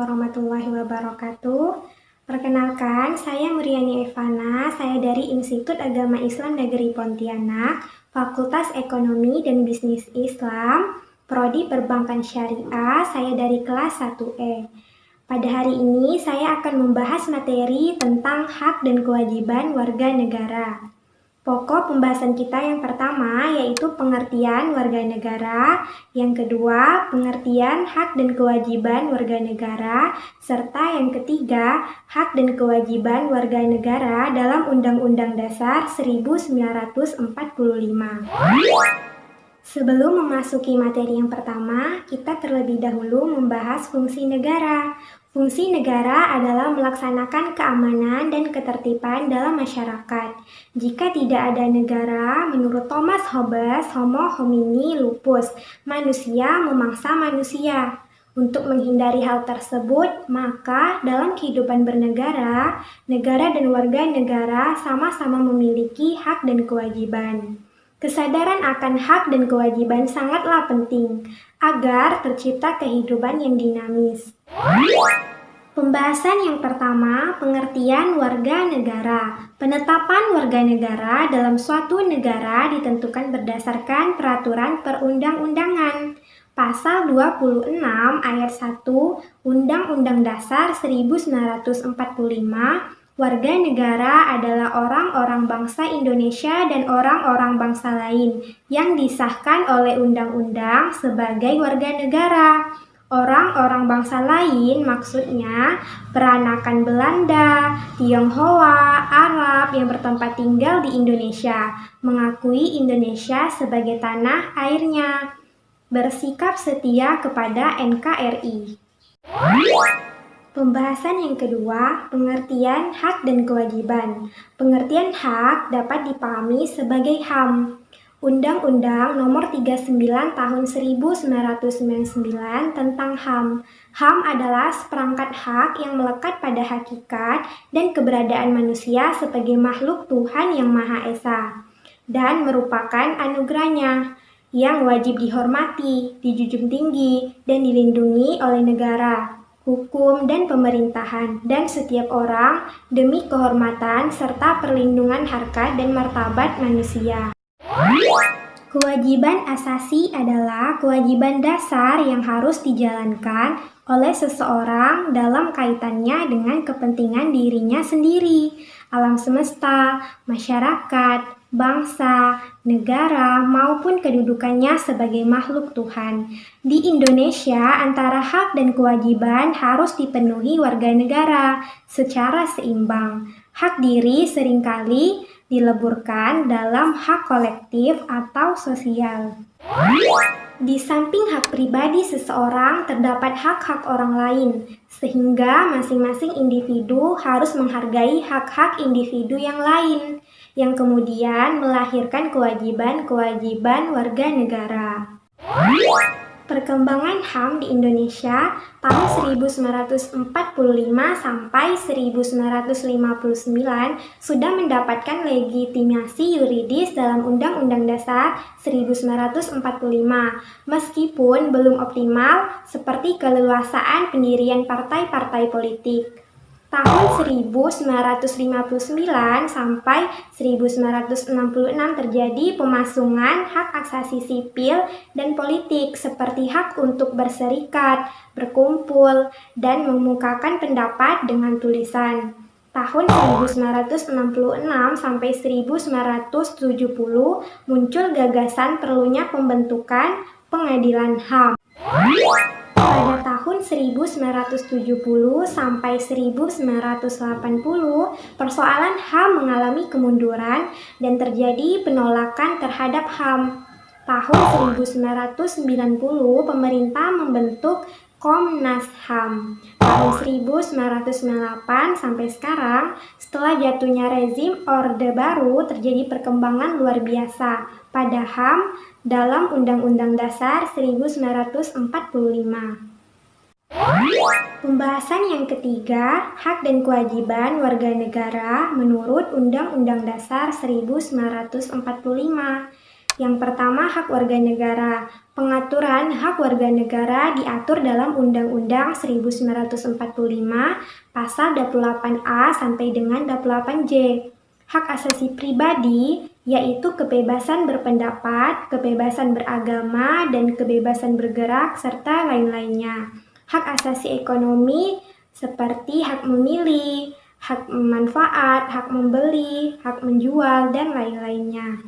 warahmatullahi wabarakatuh. Perkenalkan, saya Muriani Evana, saya dari Institut Agama Islam Negeri Pontianak, Fakultas Ekonomi dan Bisnis Islam, Prodi Perbankan Syariah, saya dari kelas 1E. Pada hari ini, saya akan membahas materi tentang hak dan kewajiban warga negara. Pokok pembahasan kita yang pertama yaitu pengertian warga negara, yang kedua pengertian hak dan kewajiban warga negara, serta yang ketiga hak dan kewajiban warga negara dalam Undang-Undang Dasar 1945. Sebelum memasuki materi yang pertama, kita terlebih dahulu membahas fungsi negara. Fungsi negara adalah melaksanakan keamanan dan ketertiban dalam masyarakat. Jika tidak ada negara, menurut Thomas Hobbes, homo homini lupus, manusia memangsa manusia. Untuk menghindari hal tersebut, maka dalam kehidupan bernegara, negara dan warga negara sama-sama memiliki hak dan kewajiban. Kesadaran akan hak dan kewajiban sangatlah penting agar tercipta kehidupan yang dinamis. Pembahasan yang pertama, pengertian warga negara. Penetapan warga negara dalam suatu negara ditentukan berdasarkan peraturan perundang-undangan. Pasal 26 ayat 1 Undang-Undang Dasar 1945, warga negara adalah orang-orang bangsa Indonesia dan orang-orang bangsa lain yang disahkan oleh undang-undang sebagai warga negara. Orang-orang bangsa lain maksudnya peranakan Belanda, Tionghoa, Arab yang bertempat tinggal di Indonesia, mengakui Indonesia sebagai tanah airnya, bersikap setia kepada NKRI. Pembahasan yang kedua, pengertian hak dan kewajiban. Pengertian hak dapat dipahami sebagai HAM. Undang-Undang Nomor 39 Tahun 1999 tentang HAM. HAM adalah seperangkat hak yang melekat pada hakikat dan keberadaan manusia sebagai makhluk Tuhan Yang Maha Esa dan merupakan anugerahnya yang wajib dihormati, dijunjung tinggi, dan dilindungi oleh negara, hukum, dan pemerintahan, dan setiap orang demi kehormatan serta perlindungan harkat dan martabat manusia. Kewajiban asasi adalah kewajiban dasar yang harus dijalankan oleh seseorang dalam kaitannya dengan kepentingan dirinya sendiri, alam semesta, masyarakat, bangsa, negara, maupun kedudukannya sebagai makhluk Tuhan. Di Indonesia, antara hak dan kewajiban harus dipenuhi warga negara secara seimbang. Hak diri seringkali dileburkan dalam hak kolektif atau sosial. Di samping hak pribadi seseorang, terdapat hak-hak orang lain, sehingga masing-masing individu harus menghargai hak-hak individu yang lain, yang kemudian melahirkan kewajiban-kewajiban warga negara. Perkembangan HAM di Indonesia tahun 1945 sampai 1959 sudah mendapatkan legitimasi yuridis dalam Undang-Undang Dasar 1945, meskipun belum optimal seperti keleluasaan pendirian partai-partai politik. Tahun 1959 sampai 1966 terjadi pemasungan hak asasi sipil dan politik seperti hak untuk berserikat, berkumpul, dan mengemukakan pendapat dengan tulisan. Tahun 1966 sampai 1970 muncul gagasan perlunya pembentukan pengadilan HAM. Pada tahun 1970 sampai 1980, persoalan HAM mengalami kemunduran dan terjadi penolakan terhadap HAM. Tahun 1990, pemerintah membentuk Komnas HAM. Tahun 1998 sampai sekarang, setelah jatuhnya rezim Orde Baru, terjadi perkembangan luar biasa pada HAM dalam Undang-Undang Dasar 1945. Pembahasan yang ketiga, hak dan kewajiban warga negara menurut Undang-Undang Dasar 1945. Yang pertama, hak warga negara. Pengaturan hak warga negara diatur dalam Undang-Undang 1945 pasal 28A sampai dengan 28J. Hak asasi pribadi yaitu kebebasan berpendapat, kebebasan beragama, dan kebebasan bergerak, serta lain-lainnya. Hak asasi ekonomi seperti hak memilih, hak manfaat, hak membeli, hak menjual, dan lain-lainnya.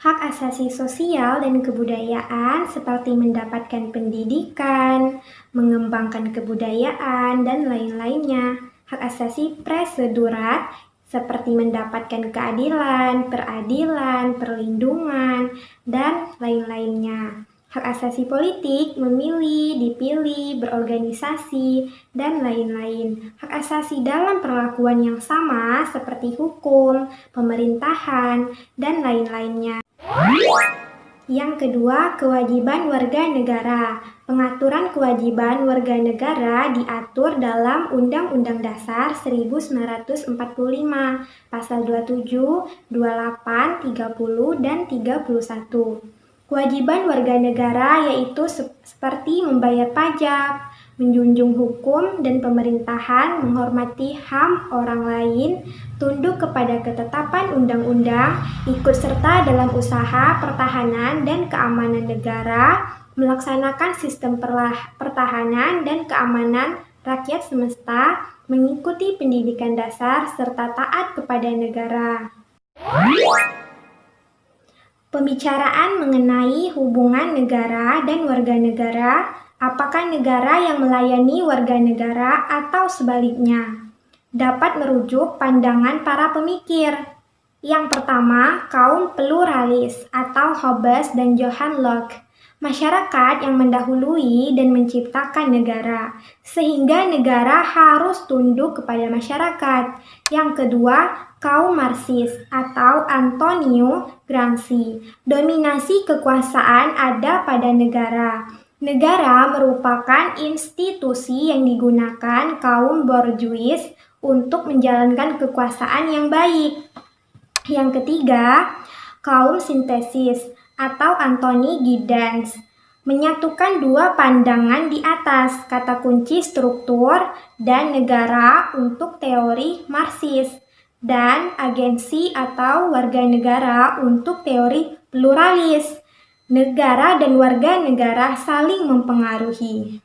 Hak asasi sosial dan kebudayaan seperti mendapatkan pendidikan, mengembangkan kebudayaan, dan lain-lainnya. Hak asasi prosedural seperti mendapatkan keadilan, peradilan, perlindungan, dan lain-lainnya. Hak asasi politik, memilih, dipilih, berorganisasi, dan lain-lain. Hak asasi dalam perlakuan yang sama seperti hukum, pemerintahan, dan lain-lainnya. Yang kedua, kewajiban warga negara. Pengaturan kewajiban warga negara diatur dalam Undang-Undang Dasar 1945, Pasal 27, 28, 30, dan 31. Kewajiban warga negara yaitu seperti membayar pajak, menjunjung hukum dan pemerintahan, menghormati HAM orang lain, tunduk kepada ketetapan undang-undang, ikut serta dalam usaha pertahanan dan keamanan negara, melaksanakan sistem pertahanan dan keamanan rakyat semesta, mengikuti pendidikan dasar, serta taat kepada negara. Pembicaraan mengenai hubungan negara dan warga negara, apakah negara yang melayani warga negara atau sebaliknya, dapat merujuk pandangan para pemikir. Yang pertama, kaum pluralis atau Hobbes dan Johann Locke. Masyarakat yang mendahului dan menciptakan negara, sehingga negara harus tunduk kepada masyarakat. Yang kedua, kaum Marxis atau Antonio Gramsci. Dominasi kekuasaan ada pada negara. Negara merupakan institusi yang digunakan kaum borjuis untuk menjalankan kekuasaan yang baik. Yang ketiga, kaum sintesis atau Anthony Giddens. Menyatukan dua pandangan di atas, kata kunci struktur dan negara untuk teori Marxis, dan agensi atau warga negara untuk teori pluralis. Negara dan warga negara saling mempengaruhi.